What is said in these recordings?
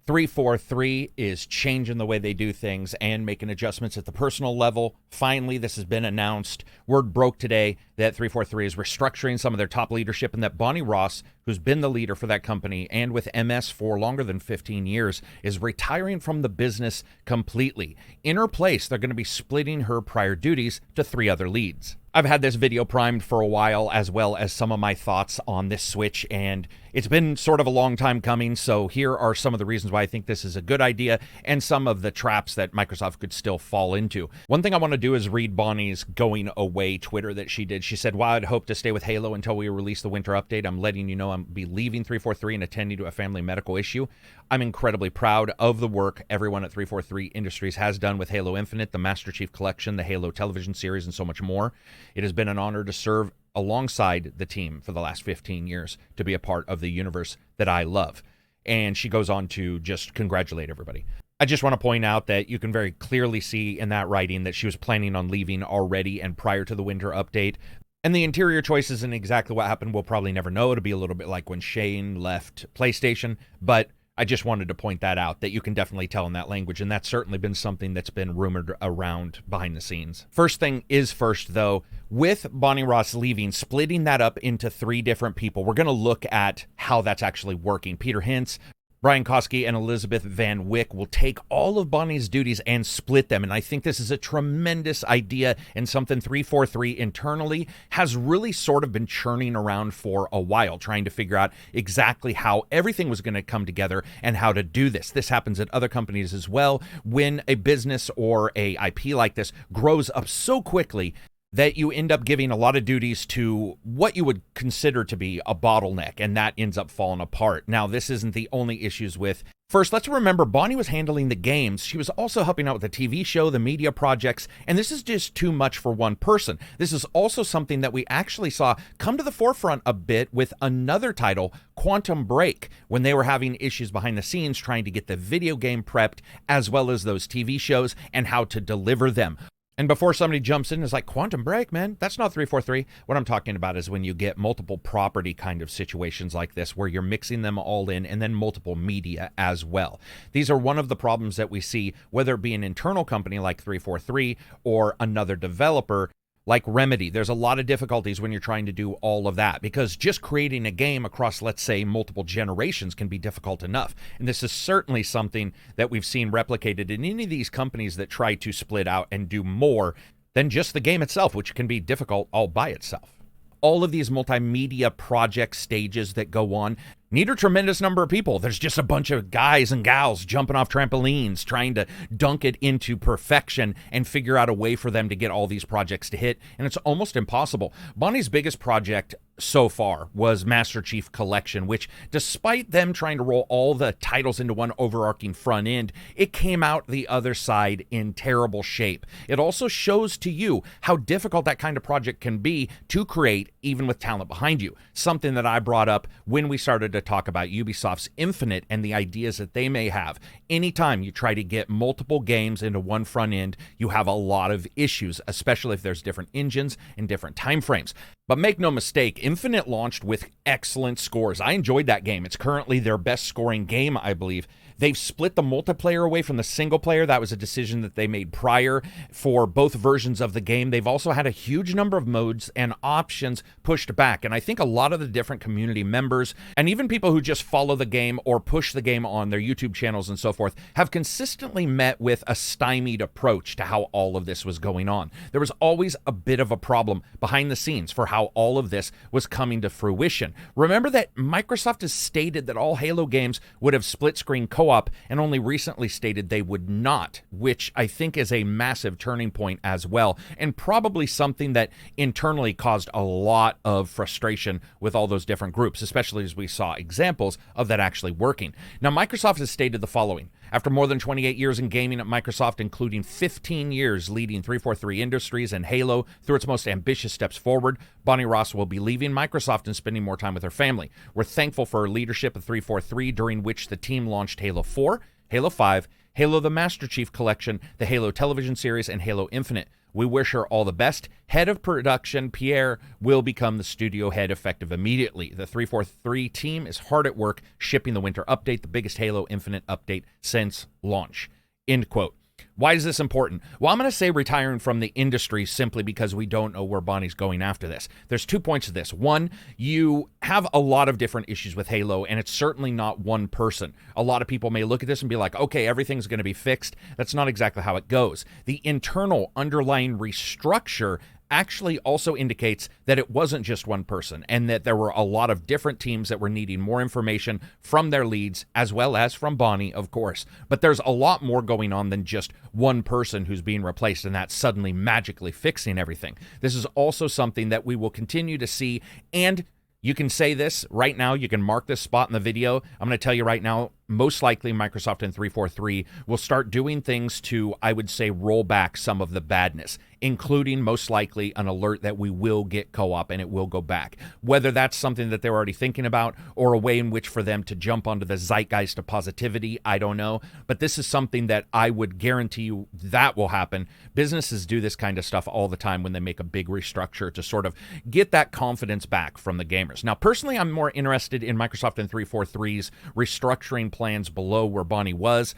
343 is changing the way they do things and making adjustments at the personal level. Finally, this has been announced. Word broke today that 343 is restructuring some of their top leadership and that Bonnie Ross, who's been the leader for that company and with MS for longer than 15 years, is retiring from the business completely. In her place, they're going to be splitting her prior duties to 3 other leads. I've had this video primed for a while, as well as some of my thoughts on this switch, and it's been sort of a long time coming, so here are some of the reasons why I think this is a good idea and some of the traps that Microsoft could still fall into. One thing I want to do is read Bonnie's going away Twitter that she did. She said, "While I'd hope to stay with Halo until we release the winter update, I'm letting you know I'm be leaving 343 and attending to a family medical issue. I'm incredibly proud of the work everyone at 343 Industries has done with Halo Infinite, the Master Chief Collection, the Halo television series, and so much more. It has been an honor to serve alongside the team for the last 15 years, to be a part of the universe that I love." And she goes on to just congratulate everybody. I just want to point out that you can very clearly see in that writing that she was planning on leaving already and prior to the winter update. And the interior choices and exactly what happened, we'll probably never know. It'll be a little bit like when Shane left PlayStation, but I just wanted to point that out, that you can definitely tell in that language, and that's certainly been something that's been rumored around behind the scenes. First thing is first, though, with Bonnie Ross leaving, splitting that up into 3 different people, we're going to look at how that's actually working. Peter Hintze, Bryane, Koski, and Elizaeth Van Wyck will take all of Bonnie's duties and split them, and I think this is a tremendous idea and something 343 internally has really sort of been churning around for a while, trying to figure out exactly how everything was going to come together and how to do this. This happens at other companies as well. When a business or a IP like this grows up so quickly that you end up giving a lot of duties to what you would consider to be a bottleneck, and that ends up falling apart. Now, this isn't the only issues with... First, let's remember, Bonnie was handling the games. She was also helping out with the TV show, the media projects, and this is just too much for one person. This is also something that we actually saw come to the forefront a bit with another title, Quantum Break, when they were having issues behind the scenes trying to get the video game prepped, as well as those TV shows and how to deliver them. And before somebody jumps in and is like, Quantum Break, man, that's not 343. What I'm talking about is when you get multiple property kind of situations like this, where you're mixing them all in and then multiple media as well. These are one of the problems that we see, whether it be an internal company like 343 or another developer like Remedy. There's a lot of difficulties when you're trying to do all of that, because just creating a game across, let's say, multiple generations can be difficult enough. And this is certainly something that we've seen replicated in any of these companies that try to split out and do more than just the game itself, which can be difficult all by itself. All of these multimedia project stages that go on need a tremendous number of people. There's just a bunch of guys and gals jumping off trampolines, trying to dunk it into perfection and figure out a way for them to get all these projects to hit, and it's almost impossible. Bonnie's biggest project so far was Master Chief Collection, which, despite them trying to roll all the titles into one overarching front end, it came out the other side in terrible shape. It also shows to you how difficult that kind of project can be to create, even with talent behind you. Something that I brought up when we started to talk about Ubisoft's Infinite and the ideas that they may have. Anytime you try to get multiple games into one front end, you have a lot of issues, especially if there's different engines and different time frames. But make no mistake, Infinite launched with excellent scores. I enjoyed that game. It's currently their best scoring game, I believe. They've split the multiplayer away from the single player. That was a decision that they made prior for both versions of the game. They've also had a huge number of modes and options pushed back. And I think a lot of the different community members and even people who just follow the game or push the game on their YouTube channels and so forth have consistently met with a stymied approach to how all of this was going on. There was always a bit of a problem behind the scenes for how all of this was coming to fruition. Remember that Microsoft has stated that all Halo games would have split-screen co-op and only recently stated they would not, which I think is a massive turning point as well, and probably something that internally caused a lot of frustration with all those different groups, especially as we saw examples of that actually working. Now, Microsoft has stated the following. After more than 28 years in gaming at Microsoft, including 15 years leading 343 Industries and Halo through its most ambitious steps forward, Bonnie Ross will be leaving Microsoft and spending more time with her family. We're thankful for her leadership of 343, during which the team launched Halo 4, Halo 5, Halo the Master Chief Collection, the Halo television series, and Halo Infinite. We wish her all the best. Head of production, Pierre, will become the studio head effective immediately. The 343 team is hard at work shipping the winter update, the biggest Halo Infinite update since launch. End quote. Why is this important? Well, I'm going to say retiring from the industry simply because we don't know where Bonnie's going after this. There's 2 points to this. One, you have a lot of different issues with Halo, and it's certainly not one person. A lot of people may look at this and be like, okay, everything's going to be fixed. That's not exactly how it goes. The internal underlying restructure actually also indicates that it wasn't just one person and that there were a lot of different teams that were needing more information from their leads as well as from Bonnie, of course. But there's a lot more going on than just one person who's being replaced and that's suddenly magically fixing everything. This is also something that we will continue to see, and you can say this right now. You can mark this spot in the video. I'm going to tell you right now, most likely Microsoft and 343 will start doing things to, I would say, roll back some of the badness, including most likely an alert that we will get co-op and it will go back. Whether that's something that they're already thinking about or a way in which for them to jump onto the zeitgeist of positivity, I don't know. But this is something that I would guarantee you that will happen. Businesses do this kind of stuff all the time when they make a big restructure to sort of get that confidence back from the gamers. Now, personally, I'm more interested in Microsoft and 343's restructuring plans below where Bonnie was.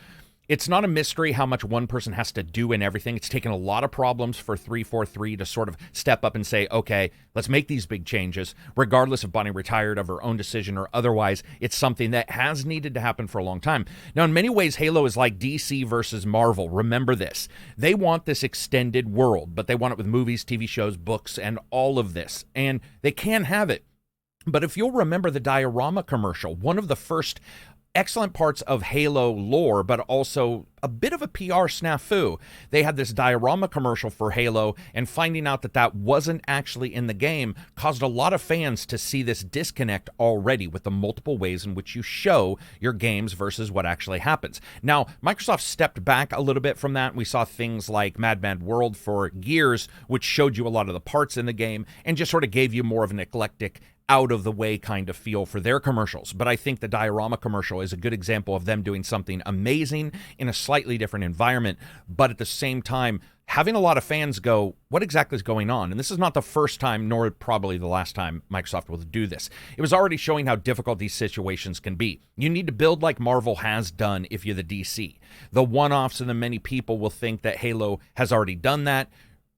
It's not a mystery how much one person has to do in everything. It's taken a lot of problems for 343 to sort of step up and say, okay, let's make these big changes, regardless if Bonnie retired of her own decision or otherwise. It's something that has needed to happen for a long time. Now, in many ways, Halo is like DC versus Marvel. Remember this. They want this extended world, but they want it with movies, TV shows, books, and all of this. And they can have it. But if you'll remember the diorama commercial, one of the first excellent parts of Halo lore, but also a bit of a PR snafu. They had this diorama commercial for Halo, and finding out that that wasn't actually in the game caused a lot of fans to see this disconnect already with the multiple ways in which you show your games versus what actually happens. Now, Microsoft stepped back a little bit from that. We saw things like Mad Mad World for Gears, which showed you a lot of the parts in the game and just sort of gave you more of an eclectic out-of-the-way kind of feel for their commercials. But I think the diorama commercial is a good example of them doing something amazing in a slightly different environment, but at the same time, having a lot of fans go, what exactly is going on? And this is not the first time, nor probably the last time Microsoft will do this. It was already showing how difficult these situations can be. You need to build like Marvel has done if you're the DC. The one-offs and the many people will think that Halo has already done that.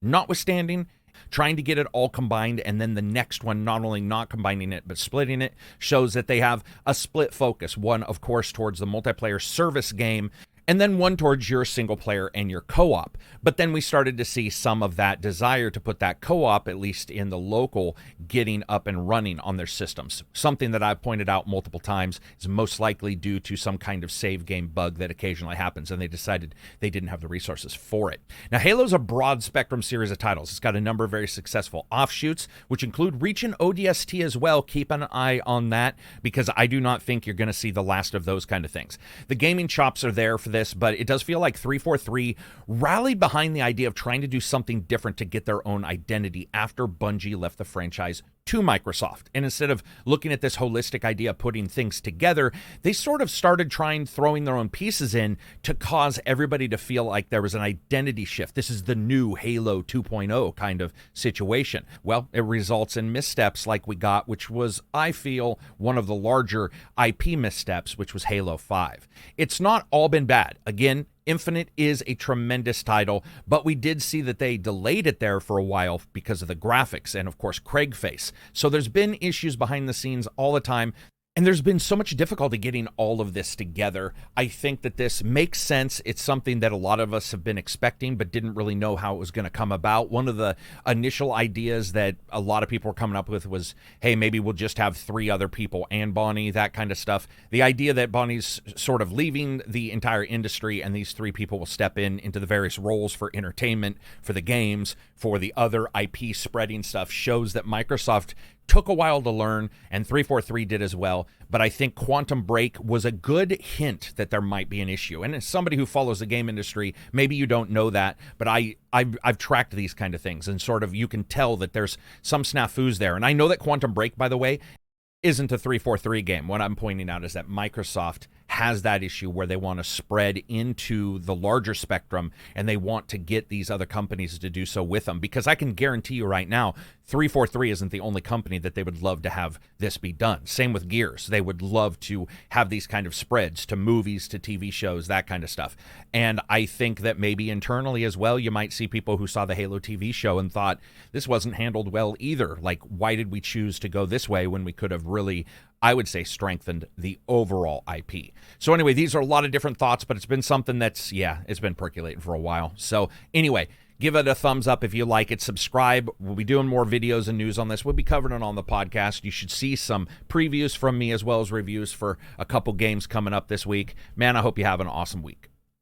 Notwithstanding, trying to get it all combined, and then the next one not only not combining it but splitting it shows that they have a split focus. One, of course, towards the multiplayer service game, and then one towards your single player and your co-op. But then we started to see some of that desire to put that co-op, at least in the local, getting up and running on their systems. Something that I've pointed out multiple times is most likely due to some kind of save game bug that occasionally happens, and they decided they didn't have the resources for it. Now, Halo's a broad spectrum series of titles. It's got a number of very successful offshoots, which include Reach and ODST as well. Keep an eye on that, because I do not think you're going to see the last of those kind of things. The gaming chops are there for this, but it does feel like 343 rallied behind the idea of trying to do something different to get their own identity after Bungie left the franchise to Microsoft. And instead of looking at this holistic idea of putting things together, they sort of started throwing their own pieces in to cause everybody to feel like there was an identity shift. This is the new Halo 2.0 kind of situation. Well, it results in missteps like we got, which was, I feel, one of the larger IP missteps, which was Halo 5. It's not all been bad. Again, Infinite is a tremendous title, but we did see that they delayed it there for a while because of the graphics and, of course, Craig face. So there's been issues behind the scenes all the time, and there's been so much difficulty getting all of this together. I think that this makes sense. It's something that a lot of us have been expecting but didn't really know how it was going to come about. One of the initial ideas that a lot of people were coming up with was, hey, maybe we'll just have 3 other people and Bonnie, that kind of stuff. The idea that Bonnie's sort of leaving the entire industry and these 3 people will step into the various roles for entertainment, for the games, for the other IP spreading stuff shows that Microsoft took a while to learn, and 343 did as well. But I think Quantum Break was a good hint that there might be an issue. And as somebody who follows the game industry, maybe you don't know that, but I've tracked these kind of things, and sort of you can tell that there's some snafus there. And I know that Quantum Break, by the way, isn't a 343 game. What I'm pointing out is that Microsoft has that issue where they want to spread into the larger spectrum, and they want to get these other companies to do so with them. Because I can guarantee you right now, 343 isn't the only company that they would love to have this be done. Same with Gears. They would love to have these kind of spreads to movies, to TV shows, that kind of stuff. And I think that maybe internally as well, you might see people who saw the Halo TV show and thought, this wasn't handled well either. Like, why did we choose to go this way when we could have really, I would say, strengthened the overall IP? So anyway, these are a lot of different thoughts, but it's been something that's, yeah, it's been percolating for a while. So anyway, give it a thumbs up if you like it. Subscribe. We'll be doing more videos and news on this. We'll be covering it on the podcast. You should see some previews from me as well as reviews for a couple games coming up this week. Man, I hope you have an awesome week.